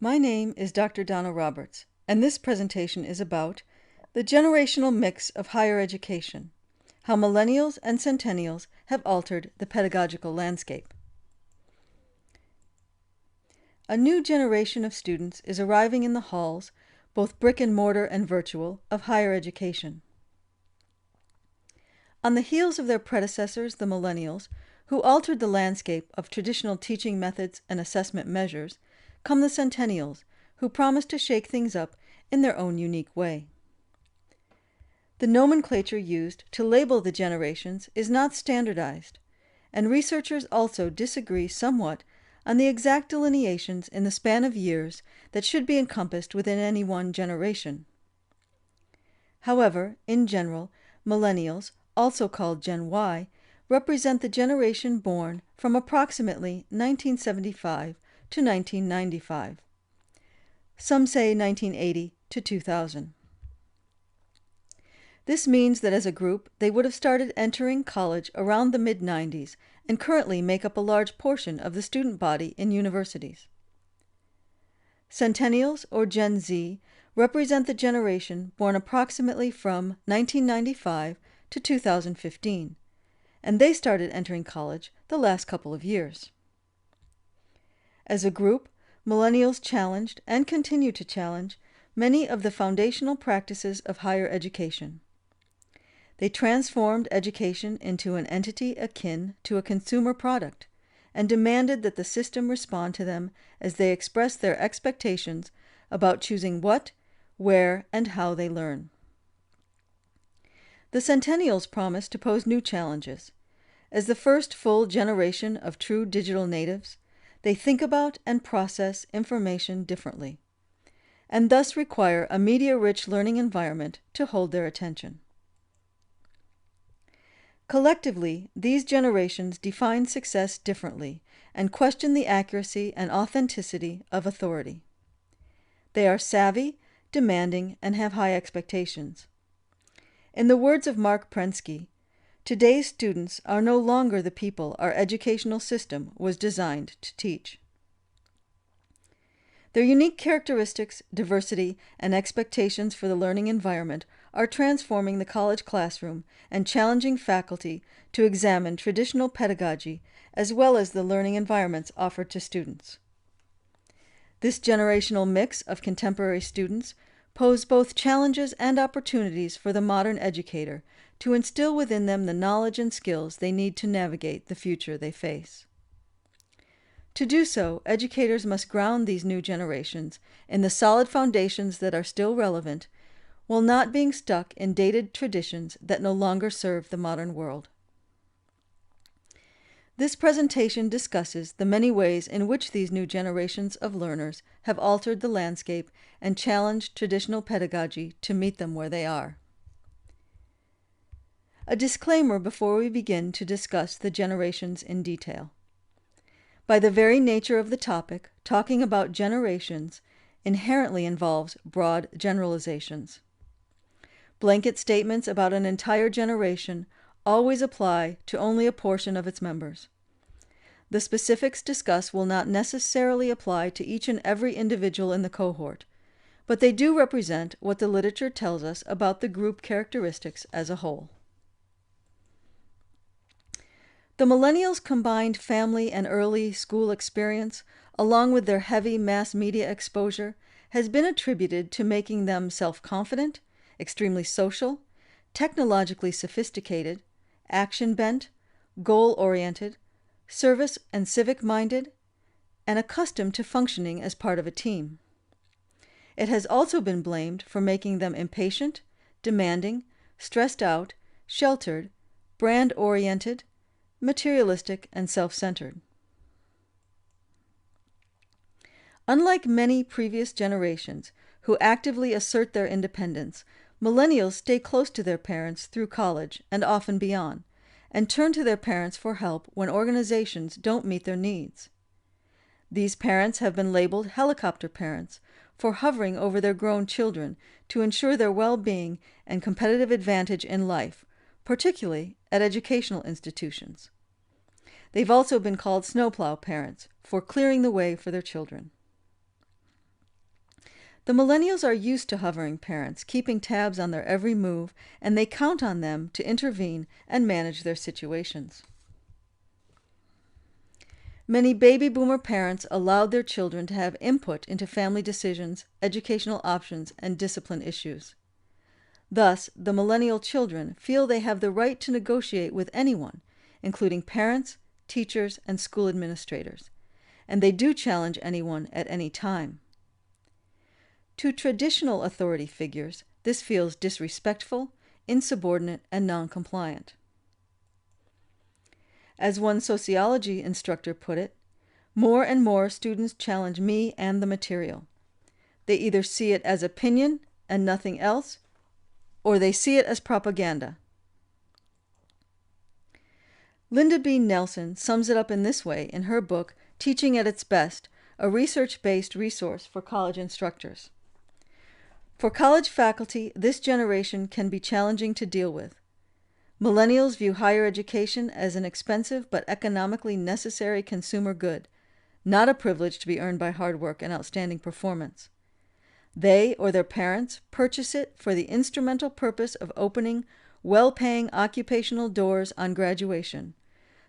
My name is Dr. Donna Roberts, and this presentation is about the generational mix of higher education, how millennials and centennials have altered the pedagogical landscape. A new generation of students is arriving in the halls, both brick-and-mortar and virtual, of higher education. On the heels of their predecessors, the millennials, who altered the landscape of traditional teaching methods and assessment measures, come the centennials, who promise to shake things up in their own unique way. The nomenclature used to label the generations is not standardized, and researchers also disagree somewhat on the exact delineations in the span of years that should be encompassed within any one generation. However, in general, millennials, also called Gen Y, represent the generation born from approximately 1975 to 1995. Some say 1980 to 2000. This means that as a group, they would have started entering college around the mid-90s and currently make up a large portion of the student body in universities. Centennials, or Gen Z, represent the generation born approximately from 1995 to 2015, and they started entering college the last couple of years. As a group, millennials challenged and continue to challenge many of the foundational practices of higher education. They transformed education into an entity akin to a consumer product and demanded that the system respond to them as they expressed their expectations about choosing what, where, and how they learn. The centennials promise to pose new challenges. As the first full generation of true digital natives, they think about and process information differently, and thus require a media-rich learning environment to hold their attention. Collectively, these generations define success differently and question the accuracy and authenticity of authority. They are savvy, demanding, and have high expectations. In the words of Mark Prensky, today's students are no longer the people our educational system was designed to teach. Their unique characteristics, diversity, and expectations for the learning environment are transforming the college classroom and challenging faculty to examine traditional pedagogy as well as the learning environments offered to students. This generational mix of contemporary students pose both challenges and opportunities for the modern educator to instill within them the knowledge and skills they need to navigate the future they face. To do so, educators must ground these new generations in the solid foundations that are still relevant, while not being stuck in dated traditions that no longer serve the modern world. This presentation discusses the many ways in which these new generations of learners have altered the landscape and challenged traditional pedagogy to meet them where they are. A disclaimer before we begin to discuss the generations in detail. By the very nature of the topic, talking about generations inherently involves broad generalizations. Blanket statements about an entire generation always apply to only a portion of its members. The specifics discussed will not necessarily apply to each and every individual in the cohort, but they do represent what the literature tells us about the group characteristics as a whole. The millennials' combined family and early school experience, along with their heavy mass media exposure, has been attributed to making them self-confident, extremely social, technologically sophisticated, action-bent, goal-oriented, service and civic-minded, and accustomed to functioning as part of a team. It has also been blamed for making them impatient, demanding, stressed out, sheltered, brand-oriented, materialistic, and self-centered. Unlike many previous generations who actively assert their independence, millennials stay close to their parents through college and often beyond, and turn to their parents for help when organizations don't meet their needs. These parents have been labeled helicopter parents for hovering over their grown children to ensure their well-being and competitive advantage in life, particularly at educational institutions. They've also been called snowplow parents for clearing the way for their children. The millennials are used to hovering parents, keeping tabs on their every move, and they count on them to intervene and manage their situations. Many baby boomer parents allowed their children to have input into family decisions, educational options, and discipline issues. Thus, the millennial children feel they have the right to negotiate with anyone, including parents, teachers, and school administrators, and they do challenge anyone at any time. To traditional authority figures, this feels disrespectful, insubordinate, and non-compliant. As one sociology instructor put it, more and more students challenge me and the material. They either see it as opinion and nothing else, or they see it as propaganda. Linda B. Nelson sums it up in this way in her book, Teaching at Its Best, a research-based resource for college instructors. For college faculty, this generation can be challenging to deal with. Millennials view higher education as an expensive but economically necessary consumer good, not a privilege to be earned by hard work and outstanding performance. They or their parents purchase it for the instrumental purpose of opening well-paying occupational doors on graduation,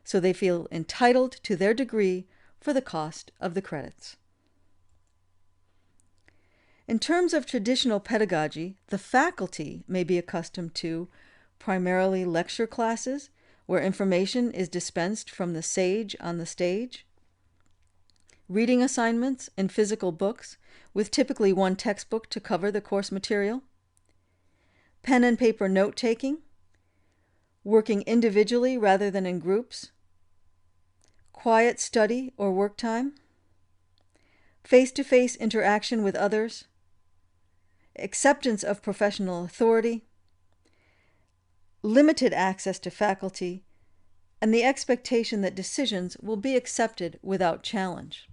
so they feel entitled to their degree for the cost of the credits. In terms of traditional pedagogy, the faculty may be accustomed to primarily lecture classes where information is dispensed from the sage on the stage, reading assignments in physical books with typically one textbook to cover the course material, pen and paper note-taking, working individually rather than in groups, quiet study or work time, face-to-face interaction with others, acceptance of professional authority, limited access to faculty, and the expectation that decisions will be accepted without challenge.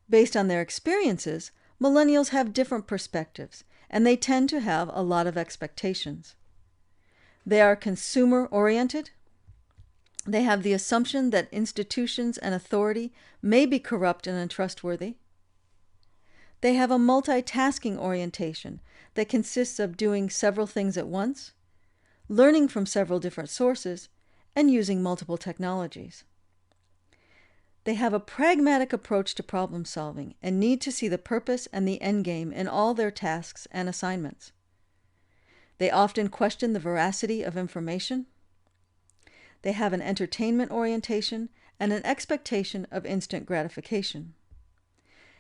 Based on their experiences, millennials have different perspectives, and they tend to have a lot of expectations. They are consumer-oriented. They have the assumption that institutions and authority may be corrupt and untrustworthy. They have a multitasking orientation that consists of doing several things at once, learning from several different sources, and using multiple technologies. They have a pragmatic approach to problem solving and need to see the purpose and the end game in all their tasks and assignments. They often question the veracity of information. They have an entertainment orientation and an expectation of instant gratification.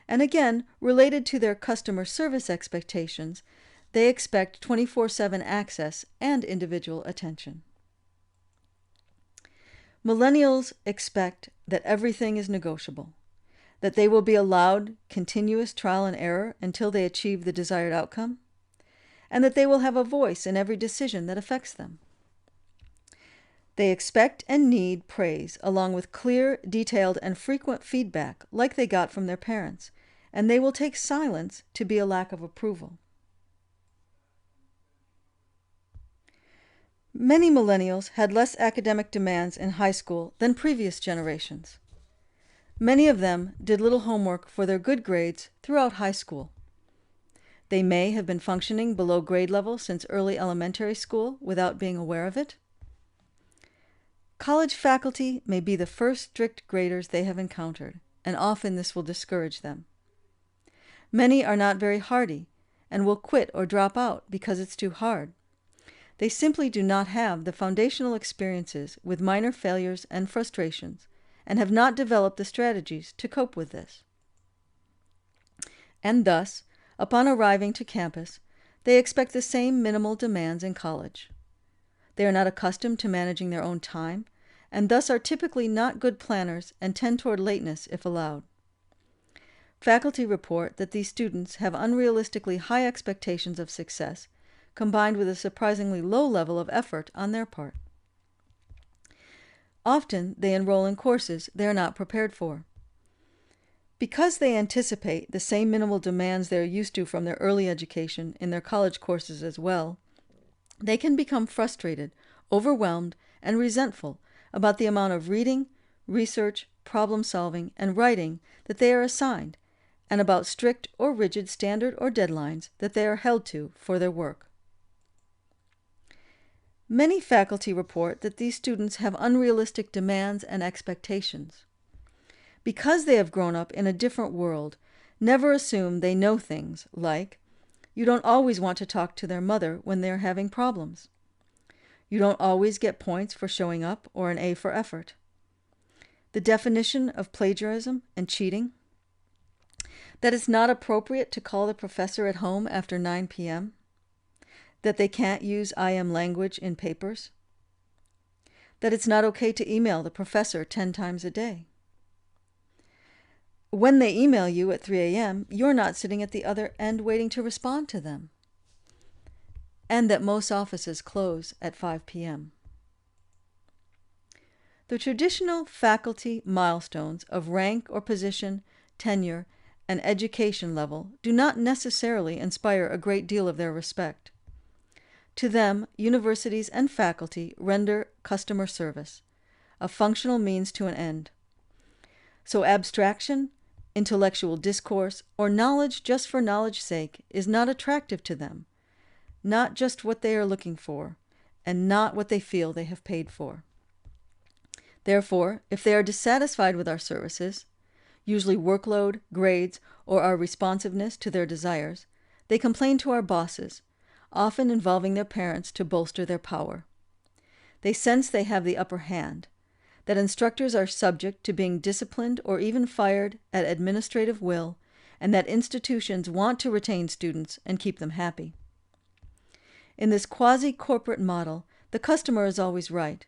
And again, related to their customer service expectations, they expect 24/7 access and individual attention. Millennials expect that everything is negotiable, that they will be allowed continuous trial and error until they achieve the desired outcome, and that they will have a voice in every decision that affects them. They expect and need praise along with clear, detailed, and frequent feedback like they got from their parents, and they will take silence to be a lack of approval. Many millennials had less academic demands in high school than previous generations. Many of them did little homework for their good grades throughout high school. They may have been functioning below grade level since early elementary school without being aware of it. College faculty may be the first strict graders they have encountered, and often this will discourage them. Many are not very hardy and will quit or drop out because it's too hard. They simply do not have the foundational experiences with minor failures and frustrations and have not developed the strategies to cope with this. And thus, upon arriving to campus, they expect the same minimal demands in college. They are not accustomed to managing their own time and thus are typically not good planners and tend toward lateness if allowed. Faculty report that these students have unrealistically high expectations of success combined with a surprisingly low level of effort on their part. Often they enroll in courses they are not prepared for. Because they anticipate the same minimal demands they are used to from their early education in their college courses as well, they can become frustrated, overwhelmed, and resentful about the amount of reading, research, problem solving, and writing that they are assigned, and about strict or rigid standard or deadlines that they are held to for their work. Many faculty report that these students have unrealistic demands and expectations. Because they have grown up in a different world, never assume they know things like, you don't always want to talk to their mother when they're having problems. You don't always get points for showing up or an A for effort. The definition of plagiarism and cheating. That it's not appropriate to call the professor at home after 9 p.m. That they can't use I am language in papers. That it's not okay to email the professor 10 times a day. When they email you at 3 a.m., you're not sitting at the other end waiting to respond to them. And that most offices close at 5 p.m. The traditional faculty milestones of rank or position, tenure, and education level do not necessarily inspire a great deal of their respect. To them, universities and faculty render customer service, a functional means to an end. So abstraction, intellectual discourse, or knowledge just for knowledge's sake is not attractive to them, not just what they are looking for, and not what they feel they have paid for. Therefore, if they are dissatisfied with our services, usually workload, grades, or our responsiveness to their desires, they complain to our bosses, often involving their parents to bolster their power. They sense they have the upper hand, that instructors are subject to being disciplined or even fired at administrative will, and that institutions want to retain students and keep them happy. In this quasi-corporate model, the customer is always right,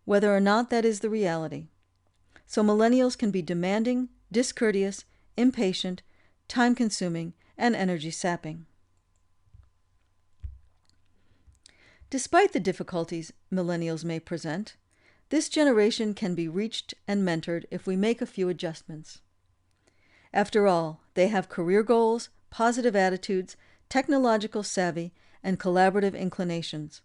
whether or not that is the reality. So millennials can be demanding, discourteous, impatient, time-consuming, and energy-sapping. Despite the difficulties millennials may present, this generation can be reached and mentored if we make a few adjustments. After all, they have career goals, positive attitudes, technological savvy, and collaborative inclinations.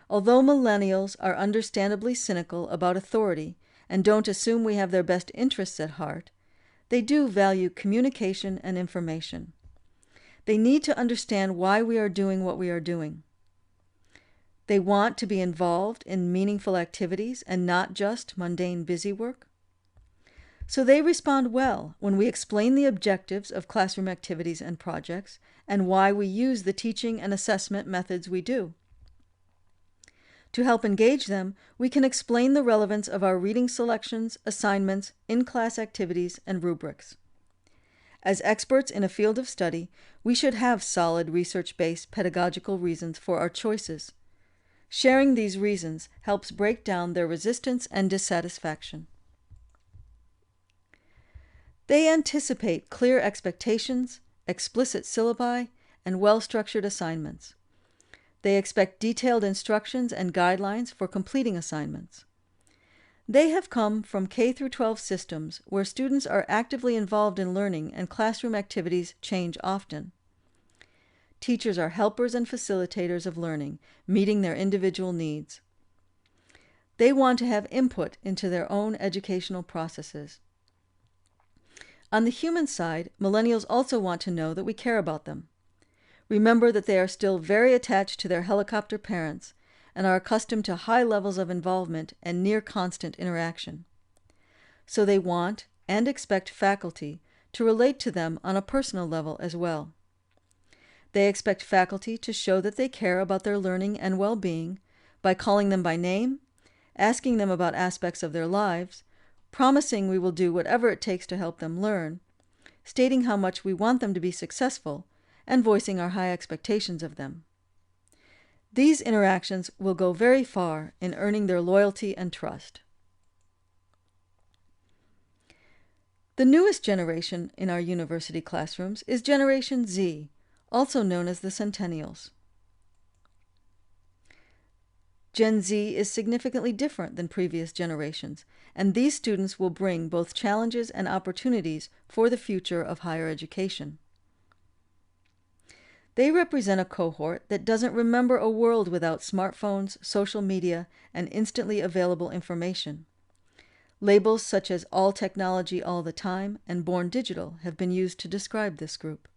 Although millennials are understandably cynical about authority and don't assume we have their best interests at heart, they do value communication and information. They need to understand why we are doing what we are doing. They want to be involved in meaningful activities and not just mundane busy work. So they respond well when we explain the objectives of classroom activities and projects and why we use the teaching and assessment methods we do. To help engage them, we can explain the relevance of our reading selections, assignments, in-class activities, and rubrics. As experts in a field of study, we should have solid research-based pedagogical reasons for our choices. Sharing these reasons helps break down their resistance and dissatisfaction. They anticipate clear expectations, explicit syllabi, and well-structured assignments. They expect detailed instructions and guidelines for completing assignments. They have come from K-12 systems where students are actively involved in learning and classroom activities change often. Teachers are helpers and facilitators of learning, meeting their individual needs. They want to have input into their own educational processes. On the human side, millennials also want to know that we care about them. Remember that they are still very attached to their helicopter parents and are accustomed to high levels of involvement and near constant interaction. So they want and expect faculty to relate to them on a personal level as well. They expect faculty to show that they care about their learning and well-being by calling them by name, asking them about aspects of their lives, promising we will do whatever it takes to help them learn, stating how much we want them to be successful, and voicing our high expectations of them. These interactions will go very far in earning their loyalty and trust. The newest generation in our university classrooms is Generation Z, also known as the Centennials. Gen Z is significantly different than previous generations, and these students will bring both challenges and opportunities for the future of higher education. They represent a cohort that doesn't remember a world without smartphones, social media, and instantly available information. Labels such as all technology all the time and born digital have been used to describe this group.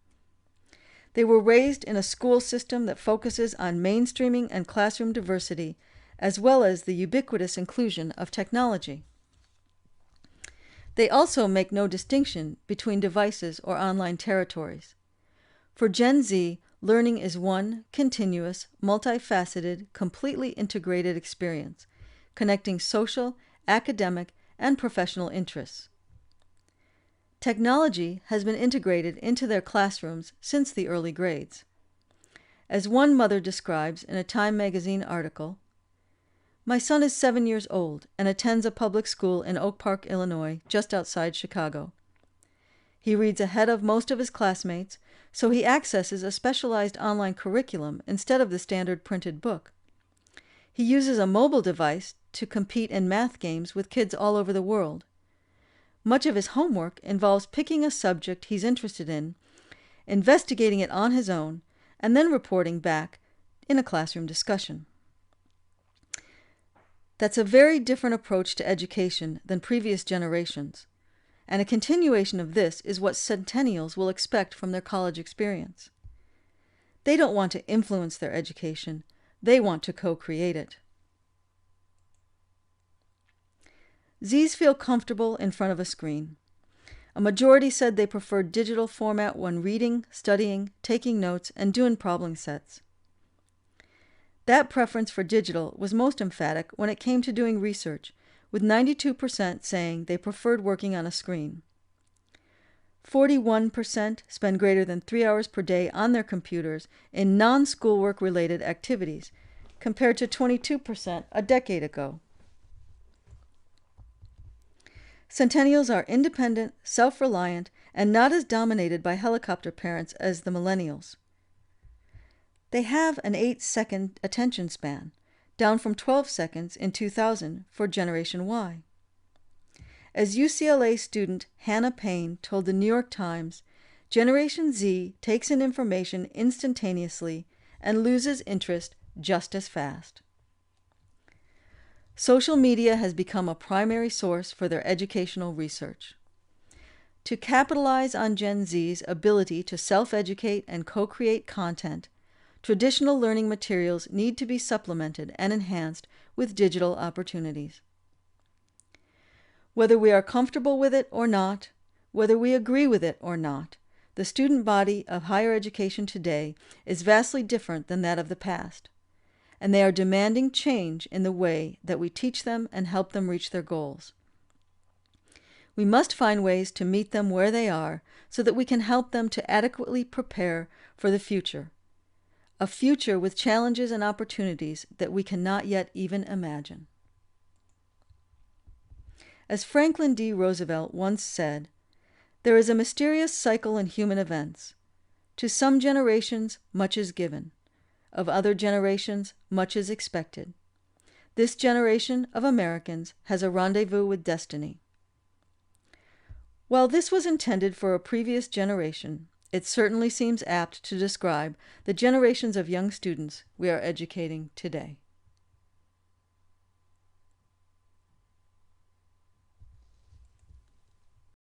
They were raised in a school system that focuses on mainstreaming and classroom diversity, as well as the ubiquitous inclusion of technology. They also make no distinction between devices or online territories. For Gen Z, learning is one continuous, multifaceted, completely integrated experience, connecting social, academic, and professional interests. Technology has been integrated into their classrooms since the early grades. As one mother describes in a Time magazine article, "My son is 7 years old and attends a public school in Oak Park, Illinois, just outside Chicago. He reads ahead of most of his classmates, so he accesses a specialized online curriculum instead of the standard printed book. He uses a mobile device to compete in math games with kids all over the world. Much of his homework involves picking a subject he's interested in, investigating it on his own, and then reporting back in a classroom discussion." That's a very different approach to education than previous generations, and a continuation of this is what centennials will expect from their college experience. They don't want to influence their education, they want to co-create it. Zs feel comfortable in front of a screen. A majority said they preferred digital format when reading, studying, taking notes, and doing problem sets. That preference for digital was most emphatic when it came to doing research, with 92% saying they preferred working on a screen. 41% spend greater than 3 hours per day on their computers in non-schoolwork related activities, compared to 22% a decade ago. Centennials are independent, self-reliant, and not as dominated by helicopter parents as the millennials. They have an 8-second attention span, down from 12 seconds in 2000 for Generation Y. As UCLA student Hannah Payne told the New York Times, Generation Z takes in information instantaneously and loses interest just as fast. Social media has become a primary source for their educational research. To capitalize on Gen Z's ability to self-educate and co-create content, traditional learning materials need to be supplemented and enhanced with digital opportunities. Whether we are comfortable with it or not, whether we agree with it or not, the student body of higher education today is vastly different than that of the past, and they are demanding change in the way that we teach them and help them reach their goals. We must find ways to meet them where they are so that we can help them to adequately prepare for the future, a future with challenges and opportunities that we cannot yet even imagine. As Franklin D. Roosevelt once said, "There is a mysterious cycle in human events. To some generations, much is given. Of other generations, much is expected. This generation of Americans has a rendezvous with destiny." While this was intended for a previous generation, it certainly seems apt to describe the generations of young students we are educating today.